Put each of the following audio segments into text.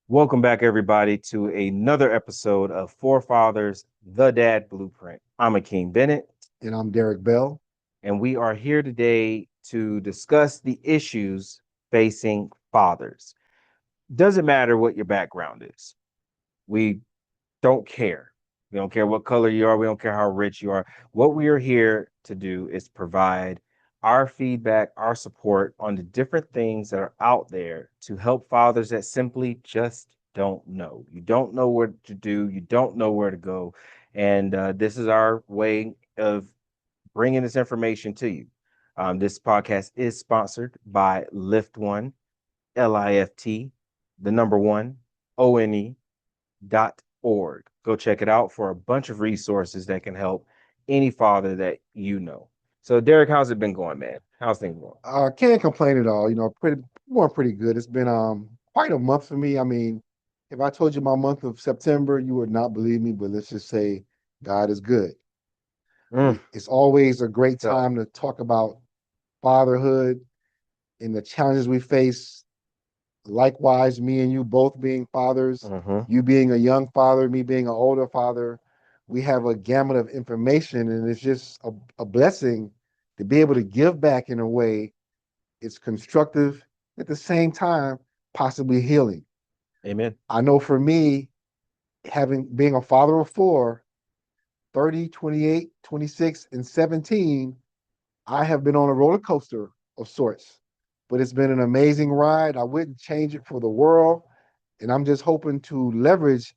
Welcome back, everybody, to another episode of Forefathers, The Dad Blueprint. I'm Akeem Bennett, And I'm Derek Bell. and we are here today to discuss the issues facing fathers. Doesn't matter what your background is, we don't care. We don't care what color you are, we don't care how rich you are. What we are here to do is provide our feedback, our support on the different things that are out there to help fathers that simply just don't know. You don't know what to do, you don't know where to go. And this is our way of bringing this information to you. This podcast is sponsored by Lift One, LIFT, the number one, ONE.org. Go check it out for a bunch of resources that can help any father that you know. So, Derek, how's it been going, man? How's things going? Can't complain at all. Pretty good. It's been quite a month for me. I mean, if I told you my month of September, you would not believe me, but let's just say God is good. Mm, It's always a great so, time to talk about fatherhood and the challenges we face. Likewise, me and you both being fathers, mhm. you being a young father, me being an older father, we have a gamut of information, and it's just a blessing to be able to give back in a way. It's constructive at the same time, possibly healing. Amen. I know for me, having being a father of four, 30, 28, 26, and 17, I have been on a roller coaster of sorts. But it's been an amazing ride. I wouldn't change it for the world. And I'm just hoping to leverage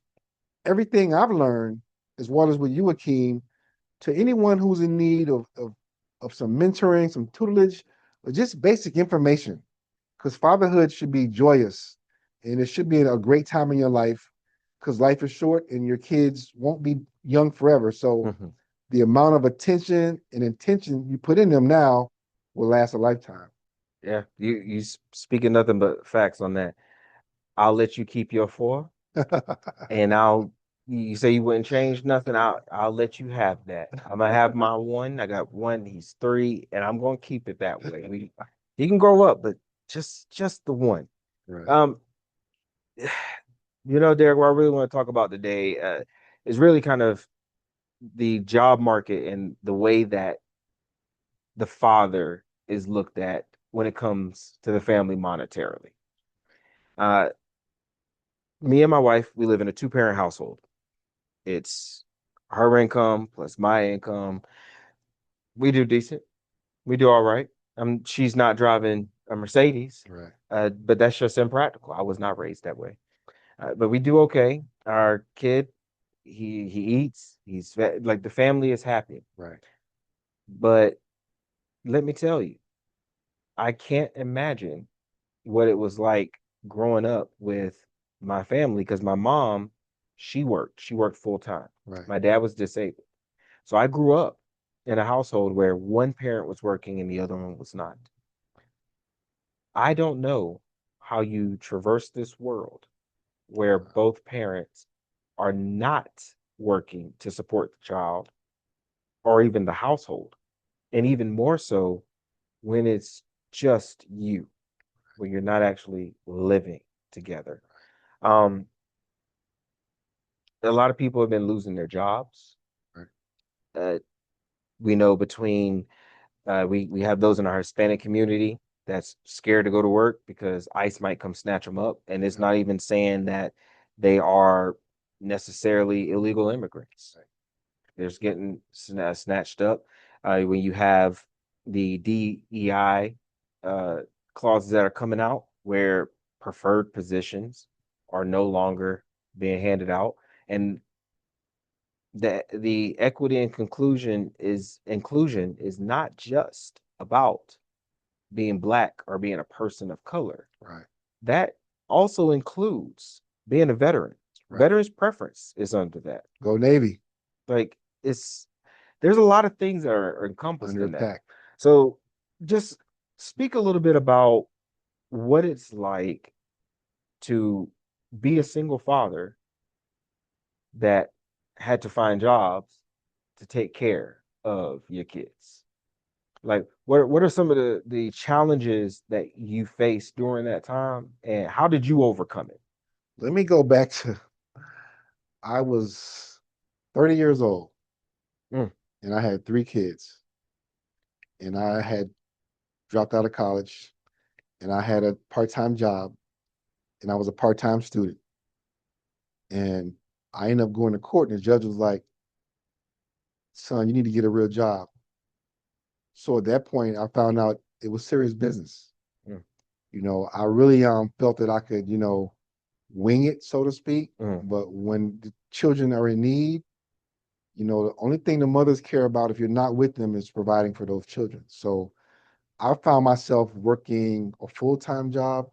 everything I've learned, as well as with you, Akeem, to anyone who's in need of some mentoring, some tutelage, or just basic information. Because fatherhood should be joyous and it should be a great time in your life because life is short and your kids won't be young forever. So Mhm. the amount of attention and intention you put in them now will last a lifetime. Yeah, you speaking nothing but facts on that. I'll let you keep your four, and you say you wouldn't change nothing. I'll let you have that. I'm gonna have my one. I got one. He's three, and I'm gonna keep it that way. He can grow up, but just the one. Right. Um, Derek, what I really want to talk about today is really kind of the job market and the way that the father is looked at when it comes to the family monetarily. Uh, Me and my wife, we live in a two-parent household. It's her income plus my income. We do decent. We do all right. She's not driving a Mercedes, Right. but that's just impractical. I was not raised that way. But we do okay. Our kid, he eats. Like the family is happy. Right. But let me tell you, I can't imagine what it was like growing up with my family because my mom, she worked. She worked full time. Right. My dad was disabled. So I grew up in a household where one parent was working and the other one was not. I don't know how you traverse this world where both parents are not working to support the child or even the household. And even more so when it's just you, when you're not actually living together. Um, a lot of people have been losing their jobs. Right. Uh, we know between we have those in our Hispanic community that's scared to go to work because ICE might come snatch them up, and it's Yep. not even saying that they are necessarily illegal immigrants. Right. They're just getting snatched up. When you have the DEI uh, clauses that are coming out, where preferred positions are no longer being handed out, and the equity and inclusion is not just about being black or being a person of color. Right. That also includes being a veteran. Right. Veterans preference is under that. Go Navy. Like it's there's a lot of things that are encompassed Under in that. attack. So just speak a little bit about what it's like to be a single father that had to find jobs to take care of your kids. Like what are some of the challenges that you faced during that time and how did you overcome it? Let me go back to I was 30 years old Mm, and I had 3 kids and I had dropped out of college and I had a part-time job and I was a part-time student. And I ended up going to court and the judge was like, son, you need to get a real job. So at that point, I found out it was serious business. mm, I really felt that I could, wing it, so to speak. mm. But when the children are in need, the only thing the mothers care about if you're not with them is providing for those children. So I found myself working a full-time job,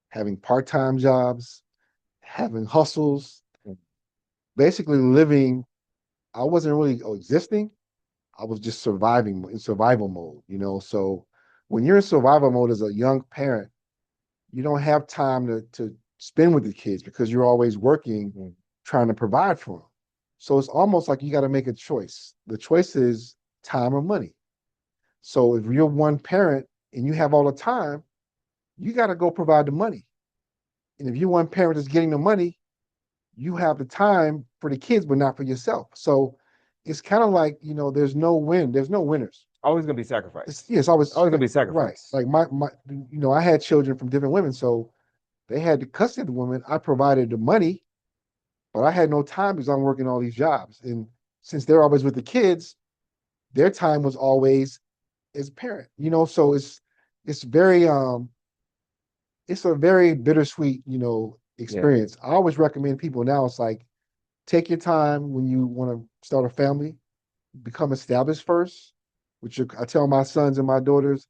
having part-time jobs, having hustles, Mm. basically living. I wasn't really existing. I was just surviving in survival mode. So when you're in survival mode as a young parent, you don't have time to spend with the kids because you're always working, Mm. trying to provide for them. So it's almost like you got to make a choice. The choice is time or money. So if you're one parent and you have all the time, you got to go provide the money. And if you're one parent that's getting the money, you have the time for the kids, but not for yourself. So it's kind of like, there's no win. There's no winners. Always gonna be sacrifice. It's always Always gonna be right. sacrifice. Like my, I had children from different women, so they had the custody of the woman. I provided the money, but I had no time because I'm working all these jobs. And since they're always with the kids, their time was always as a parent. So it's very it's a very bittersweet, Yeah. experience. I always recommend people now, it's like take your time when you want to start a family, become established first, which I tell my sons and my daughters,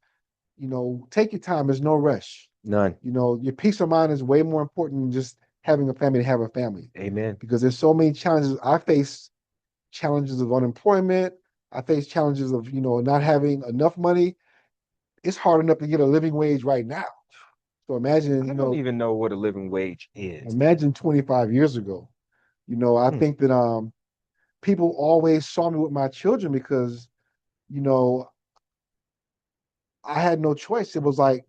take your time. There's no rush. None. Your peace of mind is way more important than just having a family to have a family Amen. because there's so many challenges. I face challenges of unemployment. I face challenges of, not having enough money. It's hard enough to get a living wage right now. So imagine, I don't even know what a living wage is. 25 years ago. I Mm, think that people always saw me with my children because, you know, I had no choice. It was like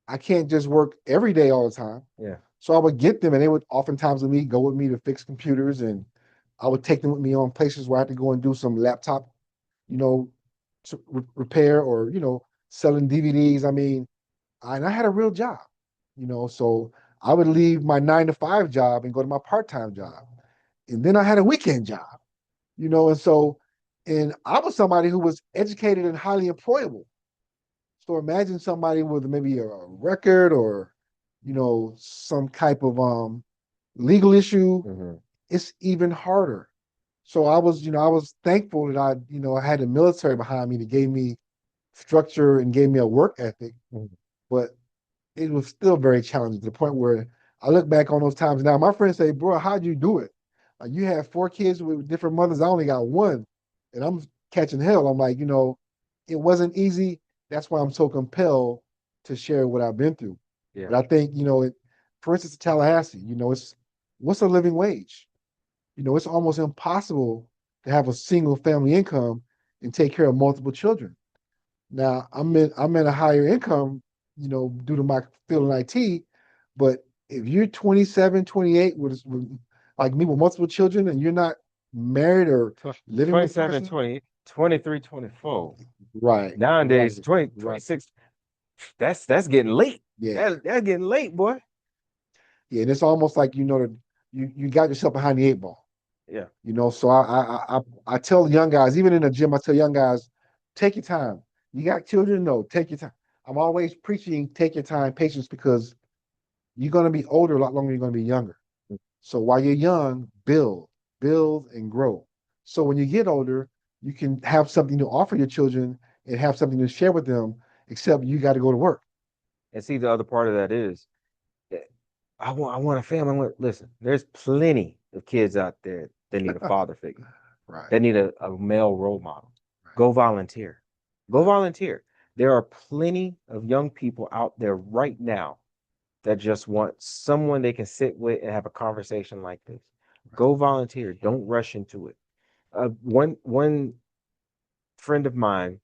I can't just work every day all the time. yeah. So I would get them and they would oftentimes with me go with me to fix computers and I would take them with me on places where I had to go and do some laptop, you know, repair or, selling DVDs. I mean, and I had a real job. So I would leave my 9 to 5 job and go to my part-time job. And then I had a weekend job. And I was somebody who was educated and highly employable. So imagine somebody with maybe a record or, some type of legal issue. Hmm. It's even harder. So I was thankful that I had the military behind me that gave me structure and gave me a work ethic, but it was still very challenging to the point where I look back on those times now. My friends say, "Bro, how'd you do it? Like you have 4 kids with different mothers. I only got one, and I'm catching hell." I'm like, it wasn't easy. That's why I'm so compelled to share what I've been through. Yeah. But I think, for instance, Tallahassee, it's what's a living wage? It's almost impossible to have a single family income and take care of multiple children. Now I'm in a higher income, due to my field in IT, but if you're 27, 28 with like me with multiple children and you're not married or living with the 27, person, 20, 23, 24. right, Nowadays, exactly, 20, right, 26. That's getting late. yeah, That's getting late, boy. yeah, and it's almost like that you got yourself behind the 8 ball. Yeah. So I tell young guys, even in the gym, I tell young guys, take your time. You got children? No, take your time. I'm always preaching, take your time, patience, because you're going to be older a lot longer than you're going to be younger. So while you're young, build and grow. So when you get older, you can have something to offer your children and have something to share with them, except you got to go to work. And see, the other part of that is that I want a family. Listen, there's plenty of kids out there that need a father figure, Right, that need a male role model. right, Go volunteer. Go right, volunteer. There are plenty of young people out there right now that just want someone they can sit with and have a conversation like this. right, Go volunteer. Don't rush into it. One friend of mine,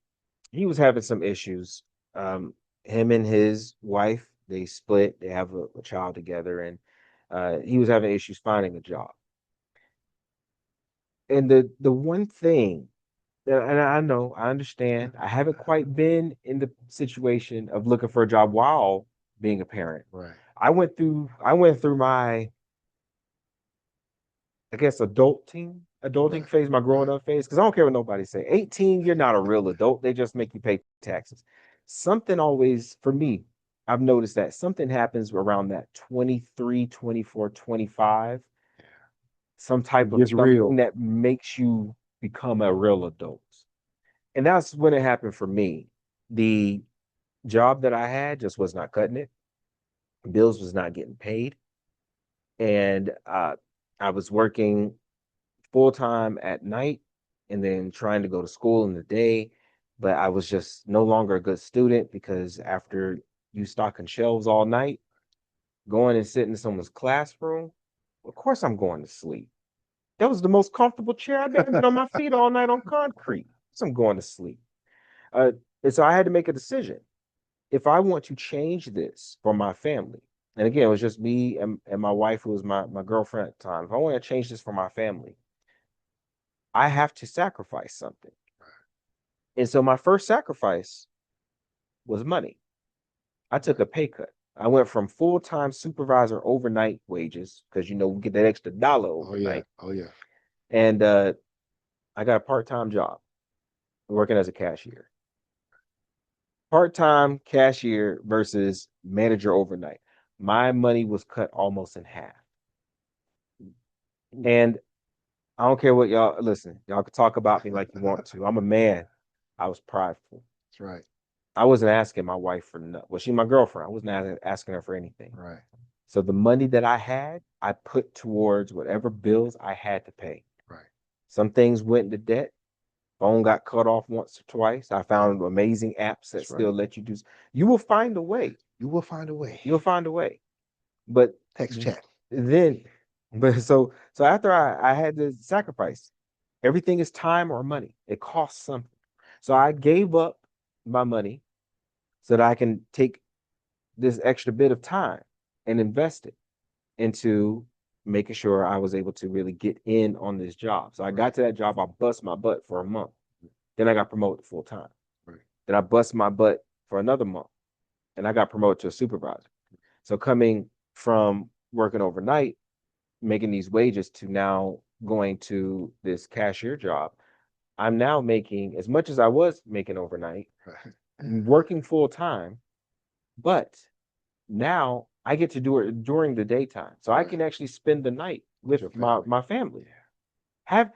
he was having some issues. Him and his wife, they split. They have a child together, and He was having issues finding a job. And the one thing and I know, I understand, I haven't quite been in the situation of looking for a job while being a parent. Right. I went through my, I guess, adulting Right. phase, my growing Right. up phase, because I don't care what nobody say. 18, you're not a real adult. They just make you pay taxes. Something always, for me, I've noticed that something happens around that 23, 24, 25. Some type It of gets something real. that makes you become a real adult. And that's when it happened for me. The job that I had just was not cutting it. Bills was not getting paid, and I was working full time at night, and then trying to go to school in the day. But I was just no longer a good student because after you stocking shelves all night, going and sitting in someone's classroom, of course I'm going to sleep. That was the most comfortable chair I've ever been on my feet all night on concrete. So I'm going to sleep. Uh, and so I had to make a decision. If I want to change this for my family, and again, it was just me and my wife, who was my girlfriend at the time. If I want to change this for my family, I have to sacrifice something. And so my first sacrifice was money. I took Right. a pay cut. I went from full-time supervisor overnight wages, because we get that extra dollar Oh yeah. overnight. Oh yeah. And I got a part-time job working as a cashier. Part-time cashier versus manager overnight. My money was cut almost in half. And I don't care what y'all listen. Y'all can talk about me like you want to. I'm a man. I was prideful. That's right. I wasn't asking my wife for nothing. Well, she's my girlfriend. I wasn't asking her for anything. Right. So the money that I had, I put towards whatever bills I had to pay. Right. Some things went into debt. Phone got cut off once or twice. I Yep. found amazing apps that That's right. still let you do. You will find a way. You will find a way. You'll find a way. But Text chat. then, but so after I had to sacrifice, everything is time or money. It costs something. So I gave up my money so that I can take this extra bit of time and invest it into making sure I was able to really get in on this job. So I got Right. to that job, I bust my butt for a month. Then I got promoted full time. Right. Then I bust my butt for another month and I got promoted to a supervisor. So coming from working overnight, making these wages, to now going to this cashier job, I'm now making as much as I was making overnight, Right. working full time, but now I get to do it during the daytime. So I Right. can actually spend the night With with your my, family. my family. Yeah. Have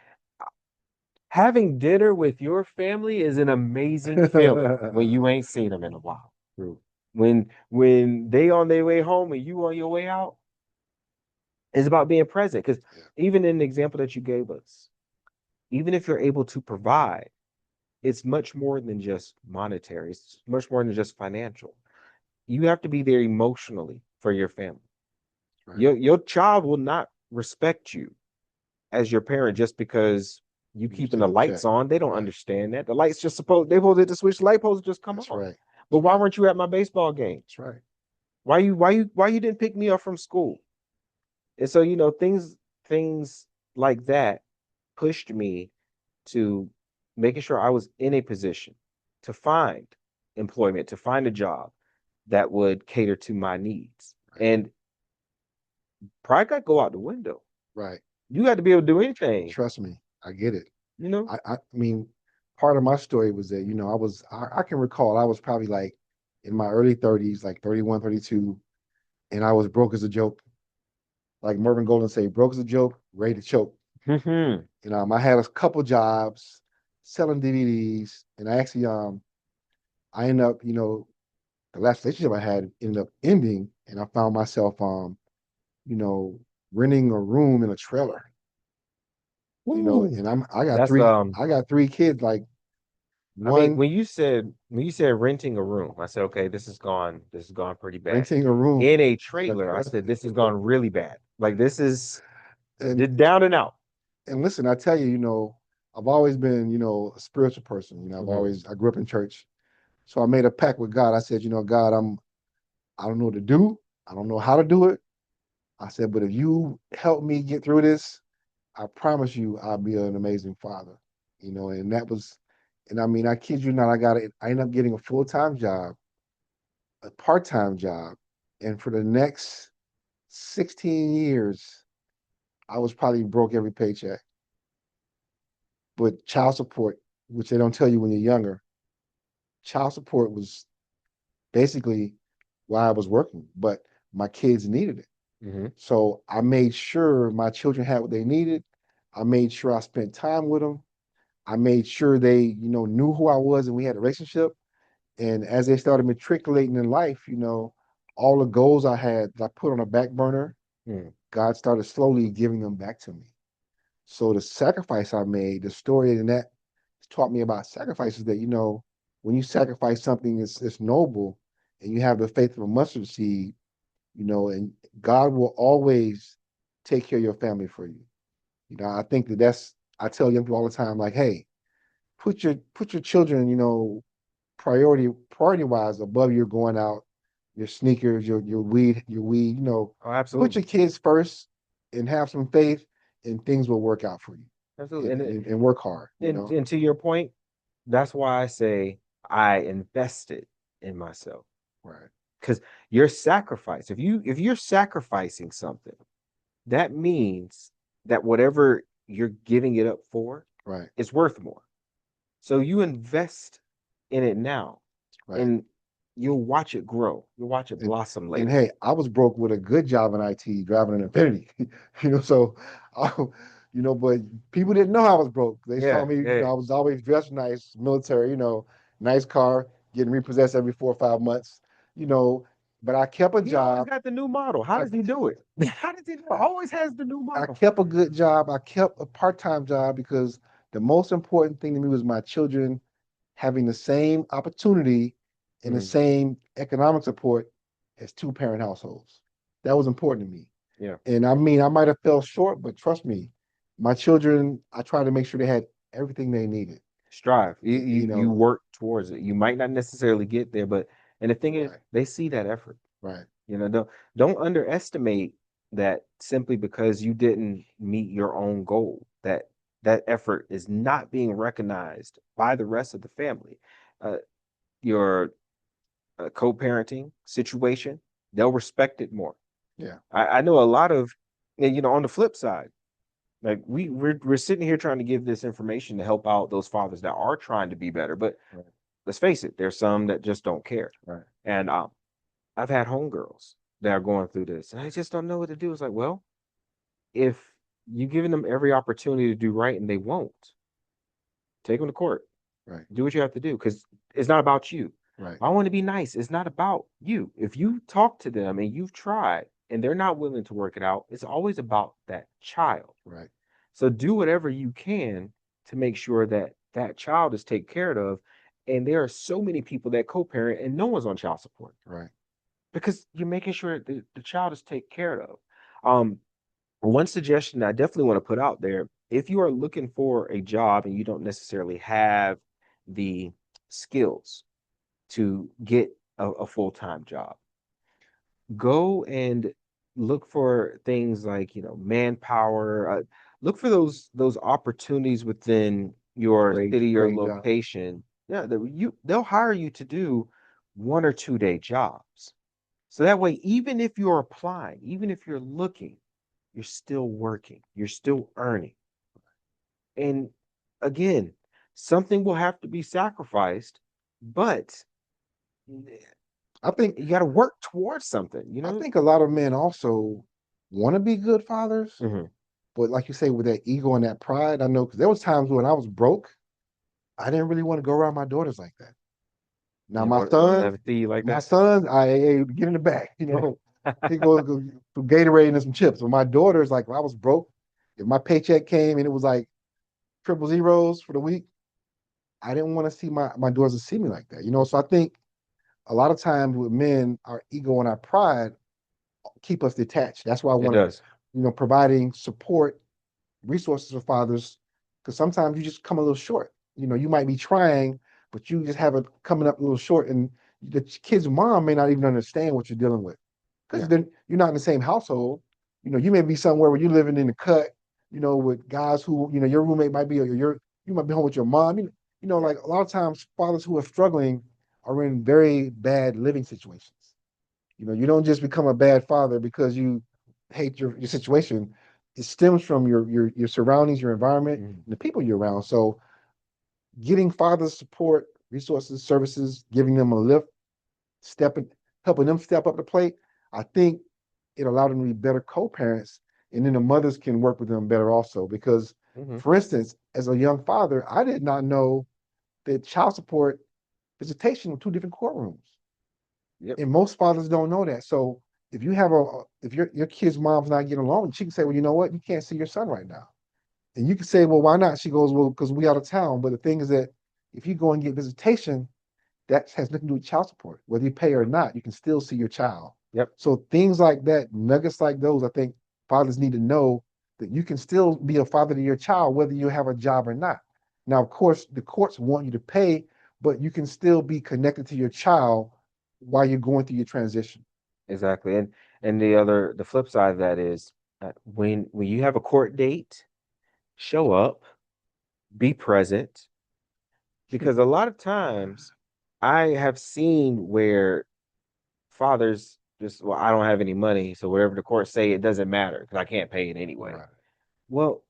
Having dinner with your family is an amazing feeling when you ain't seen them in a while. True. When they on their way home and you on your way out, it's about being present. Because Yeah. even in the example that you gave us, even if you're able to provide, it's much more than just monetary. It's much more than just financial. You have to be there emotionally for your family. Right. Your child will not respect you as your parent just because you You keeping send the a check. lights on. They don't Right. understand that. The lights just supposed they supposed to switch. The light poles just come That's on. right. But That's why right. weren't you at my baseball game? That's right. Why you didn't pick me up from school? And so things like that pushed me to making sure I was in a position to find employment, to find a job that would cater to my needs. Right. And pride got to go out the window. Right. You got to be able to do anything, Trust me. I get it. you know? I mean, part of my story was that, I can recall I was probably like in my early 30s, like 31, 32, and I was broke as a joke. Like Mervyn Golden say, broke as a joke, ready to choke. Hmm. I had a couple jobs selling DVDs, and I ended up, the last relationship I had ended up ending, and I found myself, you know, renting a room in a trailer. Ooh, And I got that's three kids, like I mean, one when you said renting a room, I said, okay, this has gone pretty bad. renting a room, In a trailer, I said this has gone really bad. Like this is and down and out. listen, I tell you, I've always been, a spiritual person. Hmm. I grew up in church, so I made a pact with God. I said, God, I don't know what to do. I don't know how to do it. I said, but if you help me get through this, I promise you I'll be an amazing father. And that was, and I mean, I kid you not, I ended up getting a full-time job, a part-time job, and for the next 16 years, I was probably broke every paycheck. But child support, which they don't tell you when you're younger, child support was basically why I was working, but my kids needed it. Hmm. So I made sure my children had what they needed. I made sure I spent time with them. I made sure they, knew who I was and we had a relationship. And as they started matriculating in life, all the goals I had that I put on a back burner, Mm. God started slowly giving them back to me. So the sacrifice I made, the story in that taught me about sacrifices that, when you sacrifice something it's noble and you have the faith of a mustard seed, and God will always take care of your family for you. I think I tell young people all the time, like, hey, put your children, priority wise above your going out, your sneakers, your weed. Oh, Put absolutely. your kids first and have some faith, and things will work out for you. Absolutely. And work hard. And to your point, that's why I say I invested in myself. Right, Because your sacrifice, if you're sacrificing something, that means that whatever you're giving it up for right, is worth more. So you invest in it now, right. and you'll watch it grow. You'll watch it And blossom and later. hey, I was broke with a good job in IT, driving an Infinity. So, I, but people didn't know I was broke. They saw Yeah, me, yeah. I was always dressed nice, military, nice car, getting repossessed every 4 or 5 months, you know. But I kept a He always job. got the new model. How I does he do it? How does he do it? Always has the new I model. kept a good job. I kept a part-time job because the most important thing to me was my children having the same opportunity and the Mhm. same economic support as two-parent households. That was important to me. Yeah. And I mean, I might have fell short, but trust me, my children, I tried to make sure they had everything they needed. Strive. You, Y- you You you know, work towards it. You might not necessarily get there, but and the thing is, right, they see that effort. right, Don't underestimate that simply because you didn't meet your own goal, that effort is not being recognized by the rest of the family. Uh, your co-parenting situation, they'll respect it more. yeah, I know a lot of, and, on the flip side, like we're sitting here trying to give this information to help out those fathers that are trying to be better, but right, let's face it, there's some that just don't care. right, And I've had homegirls that are going through this, and I just don't know what to do. It's like, well, if you're giving them every opportunity to do right and they won't, take them to court. right, Do what you have to do because it's not about you. right, I want to be nice. It's not about you. If you talk to them and you've tried and they're not willing to work it out, it's always about that child. right, So do whatever you can to make sure that that child is taken care of. And there are so many people that co-parent and no one's on child support right. because you're making sure the child is taken care of. Um, One suggestion I definitely want to put out there, if you are looking for a job and you don't necessarily have the skills to get a full-time job, go and look for things like, manpower, look for those opportunities within your city or Trade job. location. Yeah, they'll hire you to do 1 or 2 day jobs. So that way, even if you're applying, even if you're looking, you're still working, you're still earning. And again, something will have to be sacrificed, but I think you got to work towards something, you I know? think a lot of men also want to be good fathers, Mhm. but like you say, with that ego and that pride, I know because there was times when I was broke, I didn't really want to go around my daughters like that. Now You my want to son, have it see like my that? son, I get in the back, he go through Gatorade and some chips. But my daughter's like, when I was broke, if my paycheck came and it was like triple zeros for the week, I didn't want to see my daughters to see me like that. So I think a lot of times with men, our ego and our pride keep us detached. That's why I It want to, does. providing support, resources for fathers, because sometimes you just come a little short. You might be trying, but you just have it coming up a little short, and the kid's mom may not even understand what you're dealing with because Yeah. then you're not in the same household. You may be somewhere where you're living in the cut, with guys who, your roommate might be, or you might be home with your mom. Like a lot of times, fathers who are struggling are in very bad living situations. You don't just become a bad father because you hate your situation. It stems from your surroundings, your environment, Mhm. and the people you're around. So getting fathers support, resources, services, giving them a lift, stepping, helping them step up the plate, I think it allowed them to be better co-parents, and then the mothers can work with them better also. Because, Mhm. for instance, as a young father, I did not know that child support visitation were two different courtrooms, Yep. and most fathers don't know that. So if your kid's mom's not getting along, she can say, well, you know what, you can't see your son right now, and you can say, well, why not? She goes, well, because we out of town. But the thing is that if you go and get visitation, that has nothing to do with child support. Whether you pay or not, you can still see your child. Yep. So things like that, nuggets like those, I think fathers need to know that you can still be a father to your child whether you have a job or not. Now, of course, the courts want you to pay, but you can still be connected to your child while you're going through your transition. Exactly. And the flip side of that is when you have a court date, show up, be present, because a lot of times I have seen where fathers just, well, I don't have any money, so whatever the court say, it doesn't matter because I can't pay it anyway. Right, Well,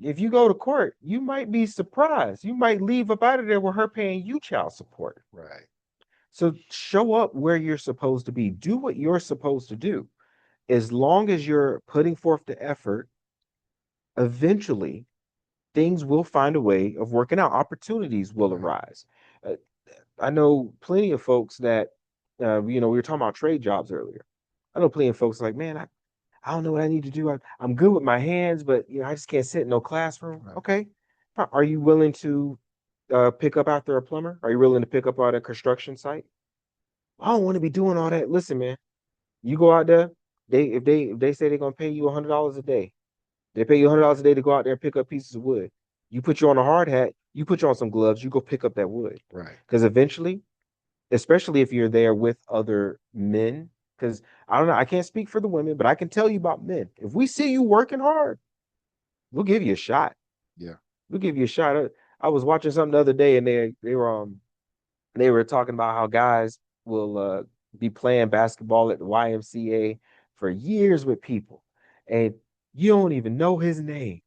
if you go to court, you might be surprised. You might leave up out of there with her paying you child support. right, So show up where you're supposed to be. Do what you're supposed to do. As long as you're putting forth the effort, eventually things will find a way of working out. Opportunities will right, arise. Uh, I know plenty of folks that, we were talking about trade jobs earlier. I know plenty of folks like, man, I don't know what I need to do. I'm good with my hands, but I just can't sit in no classroom. right, Okay. Are you willing to pick up after a plumber? Are you willing to pick up at a construction site? I don't want to be doing all that. Listen, man, you go out there, if they say they're gonna pay you $100 a day, they pay you $100 a day to go out there and pick up pieces of wood. You put you on a hard hat, you put you on some gloves, you go pick up that wood. right, Because eventually, especially if you're there with other men, because I don't know, I can't speak for the women, but I can tell you about men. If we see you working hard, we'll give you a shot. yeah. We'll give you a shot. I was watching something the other day, and they were talking about how guys will be playing basketball at the YMCA for years with people, and you don't even know his name.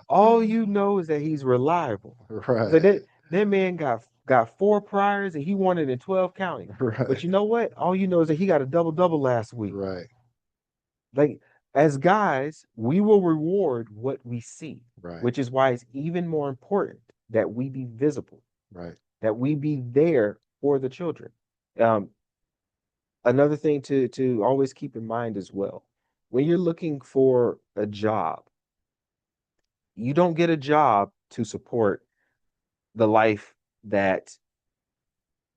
All you know is that he's reliable. So Right, that man got four priors and he won it in 12 counties. But right, you know what? All you know is that he got a double double last week. right, Like, as guys, we will reward what we see, right, which is why it's even more important that we be visible, right, that we be there for the children. Um, Another thing to always keep in mind as well, when you're looking for a job, you don't get a job to support the life that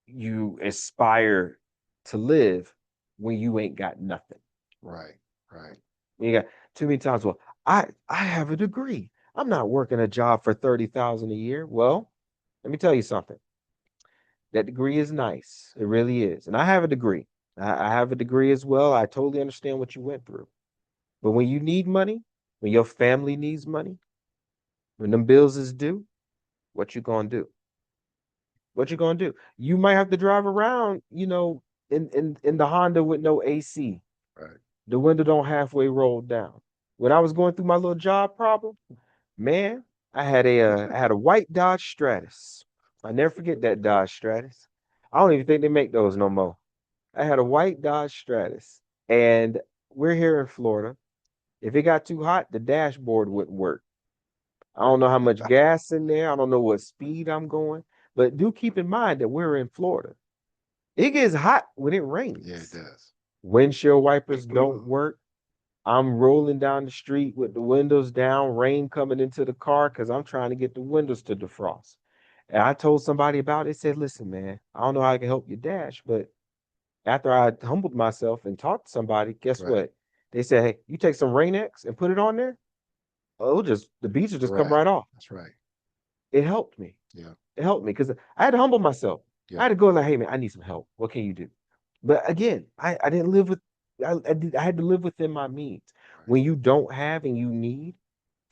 you aspire to live when you ain't got nothing. right, right, You got too many times. Well, I have a degree. I'm not working a job for 30,000 a year. Well, let me tell you something. That degree is nice. It really is. And I have a degree. I have a degree as well. I totally understand what you went through. But when you need money, when your family needs money, when them bills is due, what you gonna do? What you gonna do? You might have to drive around, in the Honda with no AC. right. The window don't halfway roll down. When I was going through my little job problem, man, I had a white Dodge Stratus. I never forget that Dodge Stratus. I don't even think they make those no more. I had a white Dodge Stratus, and we're here in Florida. If it got too hot, the dashboard wouldn't work. I don't know how much gas in there. I don't know what speed I'm going, but do keep in mind that we're in Florida. It gets hot when it Yeah, it rains. does. Windshield wipers don't work. I'm rolling down the street with the windows down, rain coming into the car because I'm trying to get the windows to defrost. And I told somebody about it, said, listen, man, I don't know how I can help you dash, but after I humbled myself and talked to somebody, guess Right, what? They said, hey, you take some Rain-X and put it on there, oh, the beats will just come right. right off. That's right. It helped me. Yeah, It helped me because I had to humble myself. I yeah, had to go like, hey man, I need some help. What can you do? But again, I didn't live with I had to live within my means. Right. When you don't have and you need,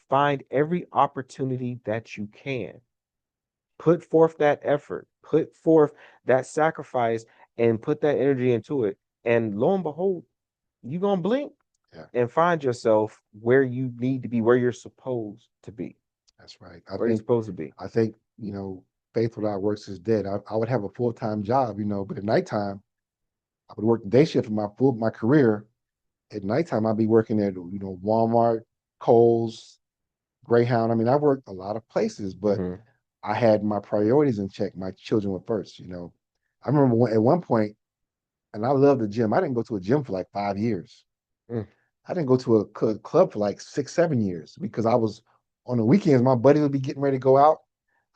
find every opportunity that you can. Put forth that effort, put forth that sacrifice, and put that energy into it. And lo and behold, you're gonna blink Yeah, and find yourself where you need to be, where you're supposed to be, that's right. where you're supposed to be. I think, faith without works is dead. I would have a full-time job, but at nighttime, I would work the day shift in my career. At nighttime, I'd be working at, Walmart, Kohl's, Greyhound. I mean, I worked a lot of places, but Hmm. I had my priorities in check. My children were first. I remember at one point, and I love the gym. I didn't go to a gym for like 5 years. Mm, I didn't go to a club for like 6, 7 years because I was on the weekends. My buddy would be getting ready to go out.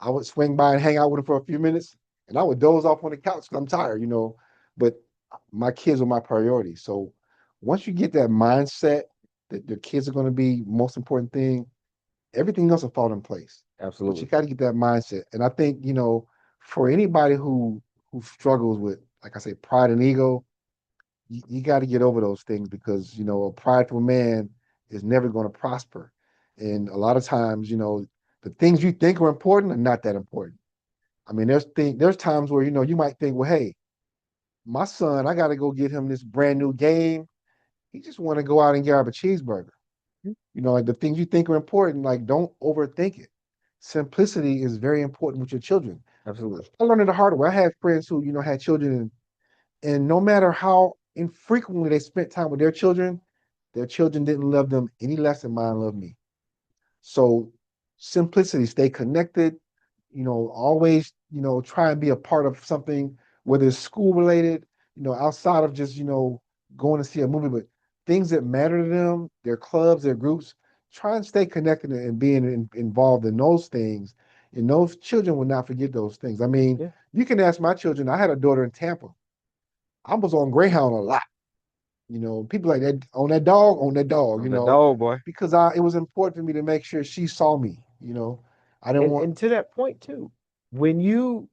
I would swing by and hang out with him for a few minutes, and I would doze off on the couch because I'm tired. But my kids were my priority. So once you get that mindset that your kids are going to be most important thing, everything else will fall in place. But you absolutely. got to get that mindset. And I think, for anybody who struggles with, like I say, pride and ego, you got to get over those things because, a prideful man is never going to prosper. And a lot of times, the things you think are important are not that important. I mean, there's times where, you might think, well, hey, my son, I got to go get him this brand new game. He just want to go out and grab a cheeseburger. Mm, Like the things you think are important, like don't overthink it. Simplicity is very important with your children. absolutely. I learned it the hard way. I had friends who, had children, and no matter how infrequently they spent time with their children didn't love them any less than mine loved me. So simplicity, stay connected, always, try and be a part of something, whether it's school related, outside of just, going to see a movie, but things that matter to them, their clubs, their groups, try and stay connected and being involved in those things. And those children will not forget those things. I mean, Yeah, you can ask my children. I had a daughter in Tampa. I was on Greyhound a lot. People like that on that dog, I'm the dog boy. because it was important for me to make sure she saw me. I didn't want. And to that point too, when you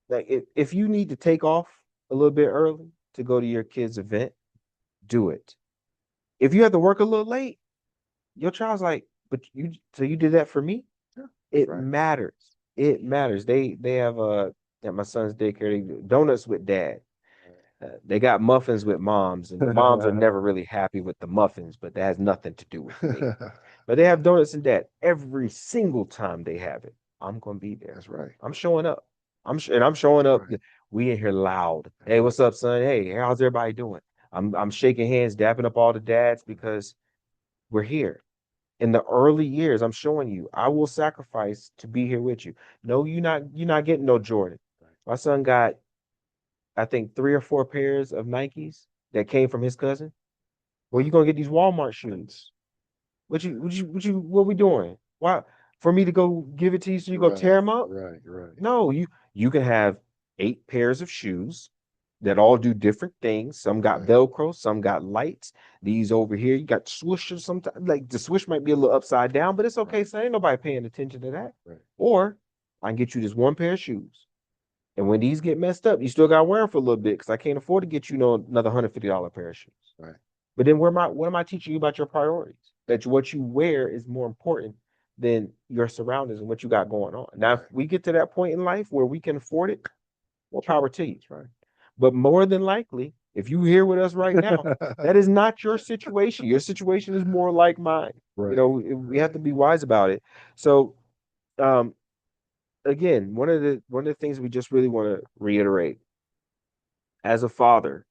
like if you need to take off a little bit early to go to your kid's event, do it. If you have to work a little late, your child's like, but you did that for me? Yeah, that's It right. matters. It matters. They have at my son's daycare, they do donuts with dad. They got muffins with moms, and the moms are never really happy with the muffins, but that has nothing to do with me. But they have donuts and dad every single time they have it. I'm gonna be there. That's right. I'm showing up. And I'm showing That's up. right. We in here loud. That's Hey, right. what's up, son? Hey, how's everybody doing? I'm shaking hands, dapping up all the dads because we're here. In the early years, I'm showing you, I will sacrifice to be here with you. No, you're not getting no Jordan. Right. My son got, I think, 3 or 4 pairs of Nikes that came from his cousin. Well, Wow. you gonna get these Walmart shoes. What we doing? Why for me to go give it to you so you go Right. tear them up? Right. Right. No, you can have 8 pairs of shoes that all do different things. Some got Right. Velcro, some got lights. These over here, you got swooshers. Sometimes, like the swoosh might be a little upside down, but it's okay. Right. So ain't nobody paying attention to that. Right. Or I can get you this one pair of shoes, and when these get messed up, you still got to wear them for a little bit because I can't afford to get you another $150 pair of shoes. Right. But then what am I teaching you about your priorities? That what you wear is more important than your surroundings and what you got going on. Now, if Right. we get to that point in life where we can afford it, more power to you. That's right. But more than likely, if you here with us right now, that is not your situation. Your situation is more like mine. You Right. know, we have Right. to be wise about it. So, um, again, one of the things we just really want to reiterate as a father,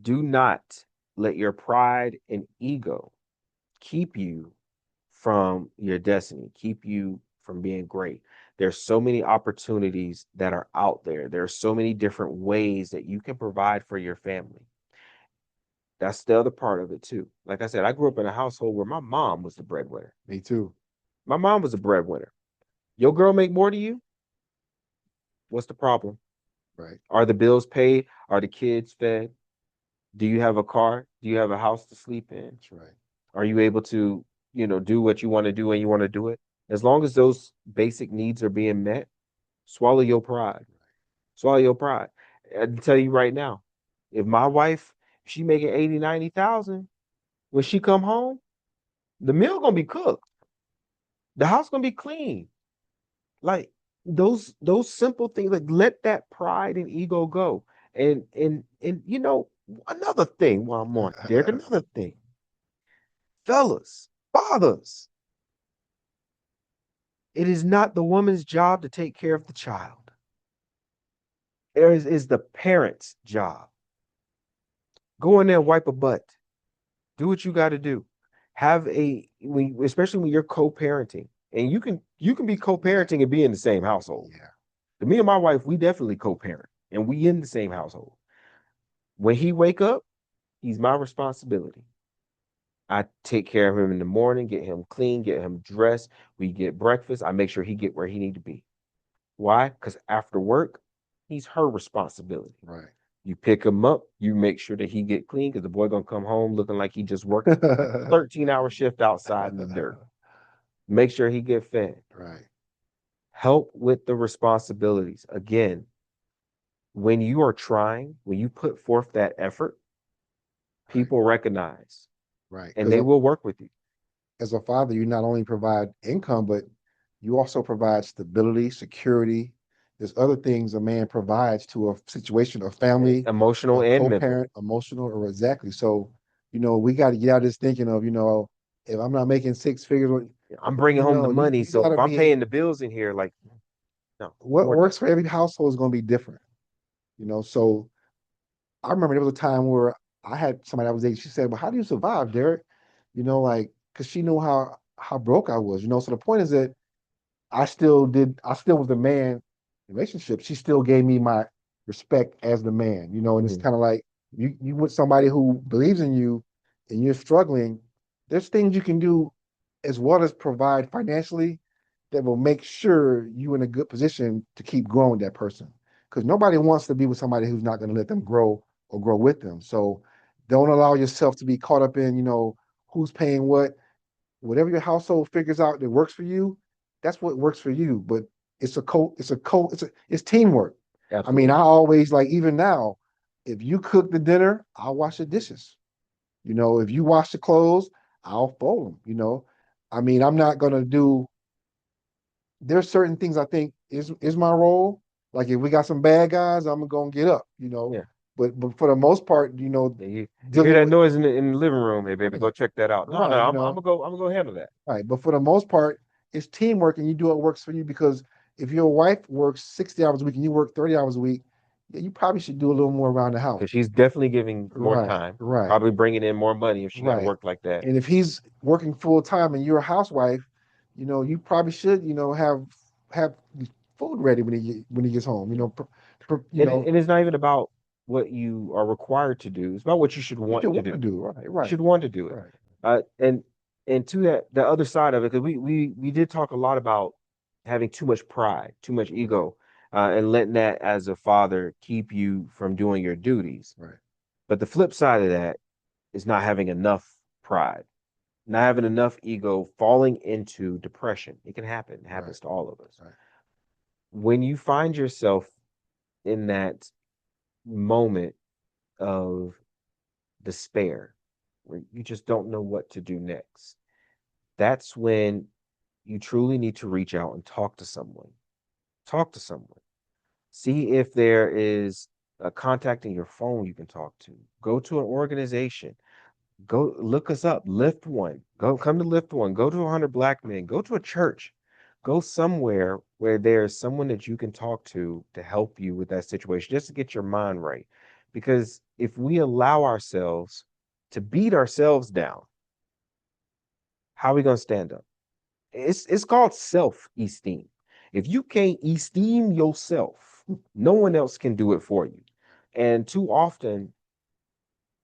do not let your pride and ego keep you from your destiny, keep you from being great. There's so many opportunities that are out there. There are so many different ways that you can provide for your family. That's the other part of it too. Like I said, I grew up in a household where my mom was the breadwinner. Me too. My mom was a breadwinner. Your girl make more to you? What's the problem? Right. Are the bills paid? Are the kids fed? Do you have a car? Do you have a house to sleep in? That's right. Are you able to, do what you want to do when you want to do it? As long as those basic needs are being met, swallow your pride. Swallow your pride. I can tell you right now, if my wife She making 80, 90,000. When she come home, the meal gonna be cooked. The house gonna be clean. Like those simple things, like let that pride and ego go. And another thing while I'm on there, another thing, fellas, fathers, it is not the woman's job to take care of the child. Is the parent's job. Go in there and wipe a butt. Do what you got to do. Have especially when you're co-parenting, and you can be co-parenting and be in the same household. Yeah. Me and my wife, we definitely co-parent, and we in the same household. When he wake up, he's my responsibility. I take care of him in the morning, get him clean, get him dressed. We get breakfast. I make sure he get where he need to be. Why? Because after work, he's her responsibility. Right. You pick him up, you make sure that he get clean because the boy gonna come home looking like he just worked a 13-hour shift outside in the dirt. Make sure he get fed. Right. Help with the responsibilities. Again, when you are trying, when you put forth that effort, Right. people recognize Right. and Because they will work with you. as a father, you not only provide income, but you also provide stability, security. There's other things a man provides to a situation, a family, Emotional a and mental. co-parent, emotional, or exactly. So, we got to get out of this thinking of, if I'm not making six figures, I'm bringing home the money, you so got if to I'm be paying the bills in here, like, no, what more time. works for every household is going to be different, So I remember there was a time where I had somebody I was dating. She said, "Well, how do you survive, Derek?" Like because she knew how broke I was. So the point is that I still was the man in the relationship. She still gave me my respect as the man, and it's Mhm. kind of like you with somebody who believes in you and you're struggling, there's things you can do as well as provide financially that will make sure you in a good position to keep growing that person. Because nobody wants to be with somebody who's not going to let them grow or grow with them. So don't allow yourself to be caught up in, who's paying what. Whatever your household figures out that works for you, that's what works for you. But it's teamwork. I mean, Absolutely. I always like even now, if you cook the dinner, I'll wash the dishes. If you wash the clothes, I'll fold them. I mean, I'm not gonna do. There's certain things I think is my role. Like if we got some bad guys, I'm gonna get up. Yeah. But for the most part, Yeah, you hear dealing that with noise in the living room? Hey, baby, go right, check that out. No, no, right, I'm gonna go handle that. right. But for the most part, it's teamwork, and you do what works for you. Because if your wife works 60 hours a week and you work 30 hours a week, yeah, you probably should do a little more around the Because house. she's definitely giving more Right, time, right, probably bringing in more money if she got to right. work like that. And if he's working full time and you're a housewife, you probably should, have food ready when he gets home. And it's not even about what you are required to do. It's about what you should What want you to want to do. do. Right, You right, should want to do it. right, And to that the other side of it, because we did talk a lot about having too much pride, too much ego, and letting that as a father keep you from doing your duties. right, But the flip side of that is not having enough pride, not having enough ego, falling into depression. It can happen. It right, happens to all of us. right, When you find yourself in that moment of despair, where you just don't know what to do next, that's when you truly need to reach out and talk to someone. Talk to someone. See if there is a contact in your phone you can talk to. Go to an organization. Go look us up. Lift One. Go come to Lift One. Go to 100 Black Men. Go to a church. Go somewhere where there's someone that you can talk to help you with that situation, just to get your mind right. Because if we allow ourselves to beat ourselves down, how are we going to stand up? It's called self-esteem. If you can't esteem yourself, no one else can do it for you. And too often,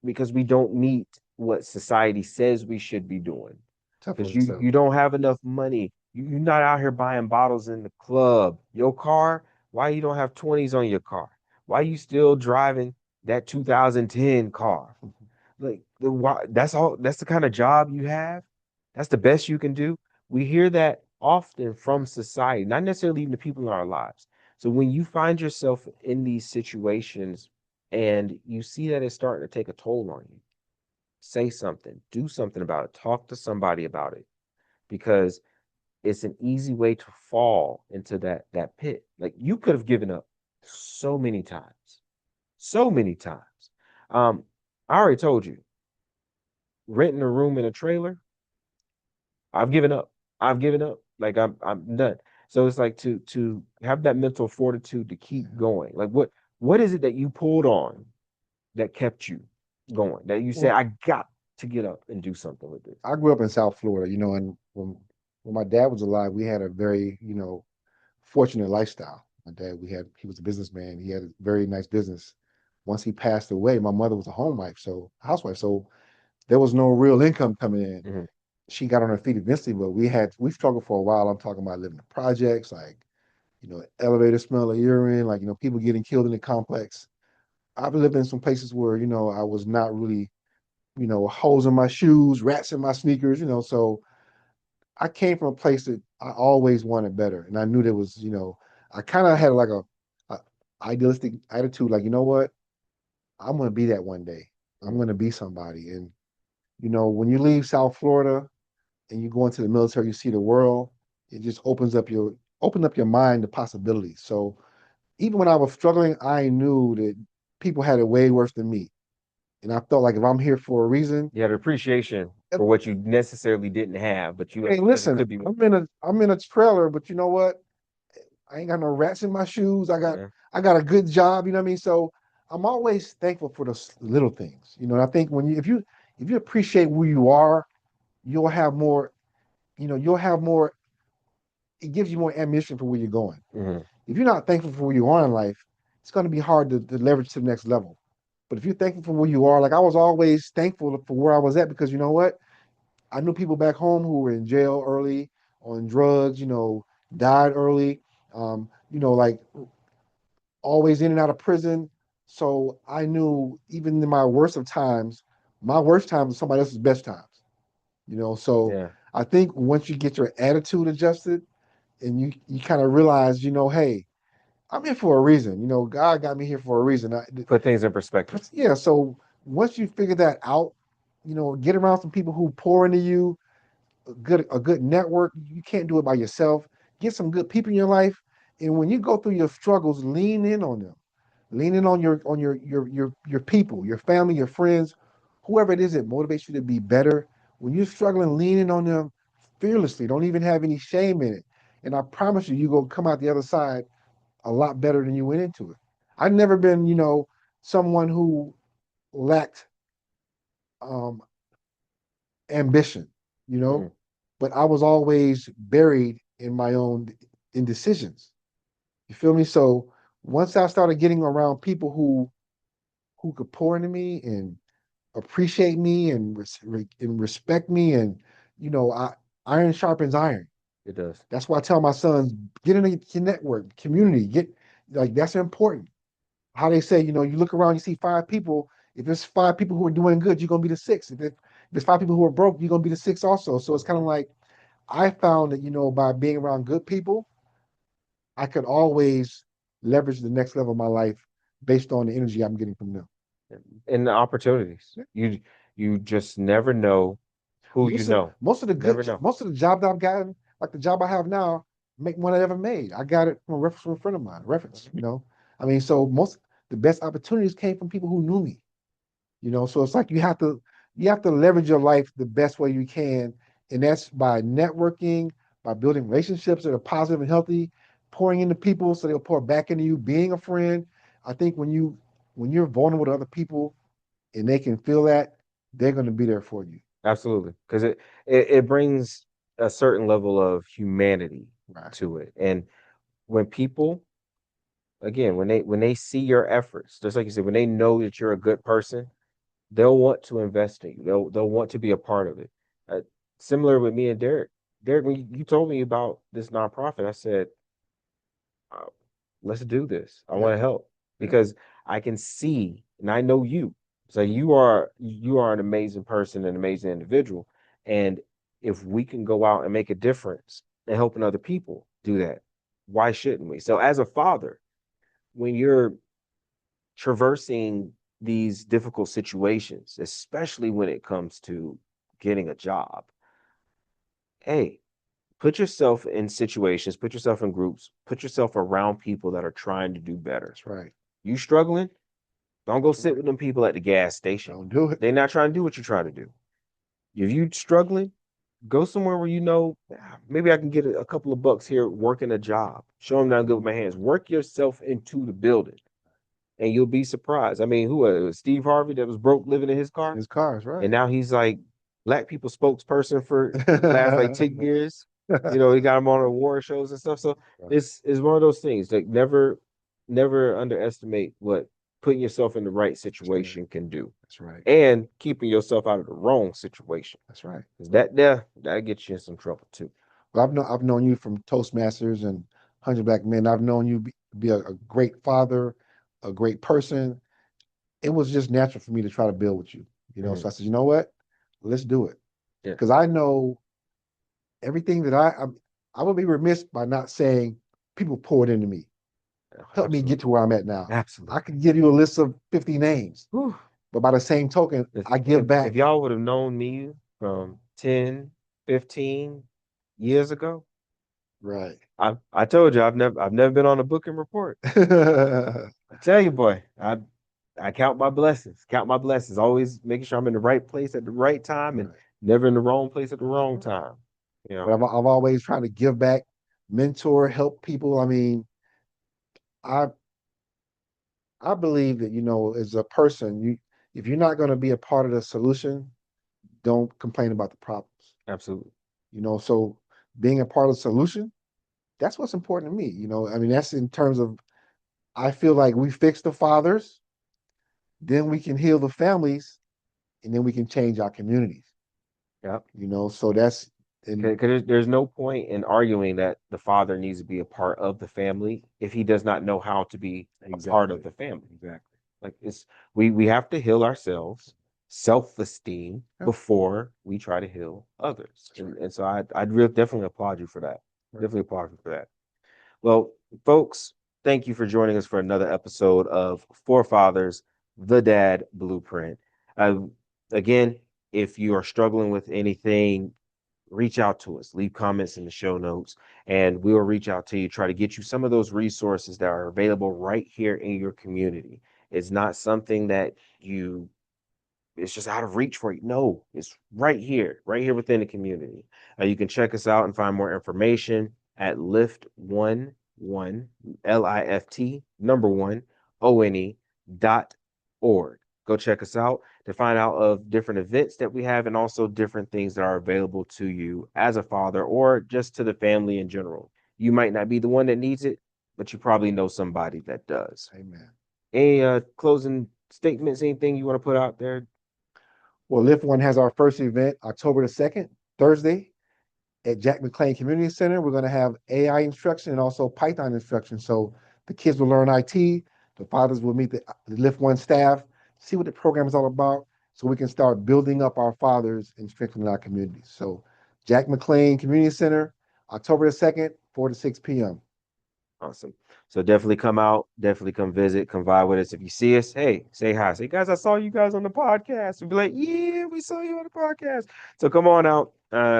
because we don't meet what society says we should be doing, tough on because you yourself. you don't have enough money. You're not out here buying bottles in the club. Your car, why you don't have 20s on your car? Why you still driving that 2010 car? Like that's all, that's the kind of job you have, that's the best you can do. We hear that often from society, not necessarily even the people in our lives. So when you find yourself in these situations and you see that it's starting to take a toll on you, say something, do something about it, talk to somebody about it, because it's an easy way to fall into that pit. Like you could have given up so many times, so many times. Um, I already told you, renting a room in a trailer, I've given up. I've given up. Like I'm done. So it's like to have that mental fortitude to keep Yeah. going. Like what is it that you pulled on that kept you going? That you say, Well, I got to get up and do something with this. I grew up in South Florida, and when my dad was alive, we had a very, fortunate lifestyle. My dad, he was a businessman. He had a very nice business. Once he passed away, my mother was a housewife, so there was no real income coming in. Hmm. She got on her feet eventually, but we struggled for a while. I'm talking about living in projects, like, elevator smell of urine, like, people getting killed in the complex. I've lived in some places where, I was not really, holes in my shoes, rats in my sneakers, so I came from a place that I always wanted better. And I knew there was, I kind of had like a idealistic attitude, like, you know what? I'm going to be that one day. I'm Hmm. going to be somebody. And, when you leave South Florida and you go into the military, you see the world, it just open up your mind to possibilities. So even when I was struggling, I knew that people had it way worse than me. And I felt like if I'm here for a reason, You had appreciation I for what you necessarily didn't have, but you mean, understood it listen, could be more. I'm in a trailer, but you know what? I ain't got no rats in my shoes. Yeah. I got a good job. You know what I mean? So I'm always thankful for the little things. And I think if you appreciate where you are, you'll have more. You'll have more. It gives you more ammunition for where you're going. Hmm. If you're not thankful for where you are in life, it's going to be hard to leverage to the next level. But if you're thankful for where you are, like I was always thankful for where I was at, because you know what? I knew people back home who were in jail early, on drugs, died early, like always in and out of prison. So I knew even in my worst times are somebody else's best times. So Yeah. I think once you get your attitude adjusted and you kind of realize, hey, I'm here for a reason. God got me here for a reason. Put things in perspective. Yeah. So once you figure that out, get around some people who pour into you, a good network. You can't do it by yourself. Get some good people in your life, and when you go through your struggles, lean in on them. Lean in on your people, your family, your friends, whoever it is that motivates you to be better. When you're struggling, lean in on them fearlessly. Don't even have any shame in it. And I promise you, you're gonna come out the other side a lot better than you went into it. I've never been, someone who lacked um, ambition, you know, Hmm. but I was always buried in my own indecisions. You feel me? So once I started getting around people who could pour into me and appreciate me and respect me, and iron sharpens iron. It does. That's why I tell my sons, get in a network, community, get like that's important. How they say, you look around, you see five people. If it's five people who are doing good, you're gonna be the sixth. If there's five people who are broke, you're gonna be the sixth also. So it's kind of like I found that, by being around good people, I could always leverage the next level of my life based on the energy I'm getting from them. And the opportunities. Yeah. You just never know who you Most of know. most of the Never know. most of the jobs I've gotten, like the job I have now, make more than I ever made. I got it from a reference from a friend of mine. Reference. I mean, so most the best opportunities came from people who knew me. So it's like you have to leverage your life the best way you can, and that's by networking, by building relationships that are positive and healthy, pouring into people so they'll pour back into you, being a friend. I think when you're vulnerable to other people and they can feel that, they're going to be there for you. Absolutely. Because it brings a certain level of humanity Right. to it. And when people, again, when they see your efforts, just like you said, when they know that you're a good person, they'll want to invest in you. They'll want to be a part of it. Uh, Similar with me and Derek. Derek, when you told me about this nonprofit, I said, uh, let's do this. I Yeah. want to help Yeah. because I can see and I know you. So you are an amazing person, an amazing individual. And if we can go out and make a difference and helping other people do that, why shouldn't we? So as a father, when you're traversing these difficult situations, especially when it comes to getting a job. Hey, put yourself in situations, put yourself in groups, put yourself around people that are trying to do better. That's right. You struggling? Don't go sit with them people at the gas station. Don't do it. They're not trying to do what you're trying to do. If you struggling, go somewhere where you know maybe I can get a couple of bucks here working a job. Show them that I'm good with my hands. Work yourself into the building, and you'll be surprised. I mean, who was Steve Harvey that was broke living in his car, His cars, right? and now he's like black people spokesperson for the last like 10 years. You know, he got him on award shows and stuff. So Right. it's one of those things. Like never underestimate what putting yourself in the right situation can do, That's right. and keeping yourself out of the wrong situation. That's right. Because that gets you in some trouble too. Well, I've known you from Toastmasters and 100 Black Men. I've known you be a great father, a great person. It was just natural for me to try to build with you. So I said, you know what? Let's do it. Yeah. Because I know everything that I would be remiss by not saying people poured into me, help me get to where I'm at now. Absolutely. I could give you a list of 50 names, Whew. but by the same token, I give back. If y'all would have known me from 10, 15 years ago, Right. I told you I've never been on a booking report. I tell you, boy, I count my blessings. Count my blessings. Always making sure I'm in the right place at the right time and Right. never in the wrong place at the wrong time. You But know, I've always trying to give back, mentor, help people. I mean, I I believe that, as a person, if you're not going to be a part of the solution, don't complain about the problems. absolutely. So being a part of the solution, that's what's important to me. I mean, that's in terms of I feel like we fix the fathers, then we can heal the families, and then we can change our communities. Yep. So that's Because there's no point in arguing that the father needs to be a part of the family if he does not know how to be a part of the family. Exactly. Like we have to heal ourselves, self-esteem before we try to heal others. And so I'd definitely applaud you for that. Definitely applaud you for that. Well, folks, thank you for joining us for another episode of Forefathers, the Dad Blueprint. Again, if you are struggling with anything, reach out to us, leave comments in the show notes, and we'll reach out to you, try to get you some of those resources that are available right here in your community. It's not something that it's just out of reach for you. No, it's right here within the community. You can check us out and find more information at lift11, LIFT, number one, ONE.org. Go check us out to find out of different events that we have and also different things that are available to you as a father or just to the family in general. You might not be the one that needs it, but you probably know somebody that does. Amen. Any closing statements, anything you want to put out there? Well, Lift One has our first event October the 2nd, Thursday, at Jack McLean Community Center. We're going to have AI instruction and also Python instruction. So the kids will learn IT, the fathers will meet the Lift One staff, see what the program is all about, so we can start building up our fathers and strengthening our communities. So Jack McLean Community Center, October the 2nd, 4 to 6 p.m. Awesome. So definitely come out, definitely come visit, come vibe with us. If you see us, hey, say hi. Say, guys, I saw you guys on the podcast. We'll be like, yeah, we saw you on the podcast. So come on out,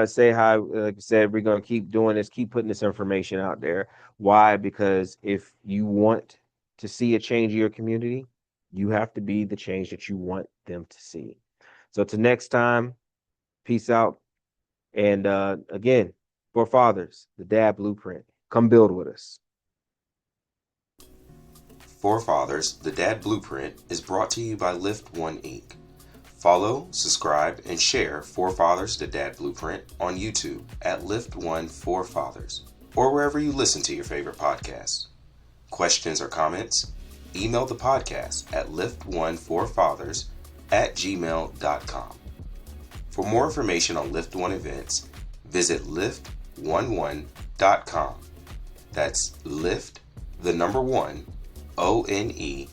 say hi. Like I said, we're gonna keep doing this, keep putting this information out there. Why? Because if you want to see a change in your community, you have to be the change that you want them to see. So till next time, peace out. And again, for fathers, the Dad Blueprint, come build with us. Forefathers, the Dad Blueprint is brought to you by Lift One Inc. Follow, subscribe, and share Forefathers, the Dad Blueprint on YouTube at Lift One Forefathers or wherever you listen to your favorite podcasts. Questions or comments? Email the podcast at liftoneforefathers@gmail.com. For more information on Lift One events, visit lift11.com. That's lift, the number one, ONE.com.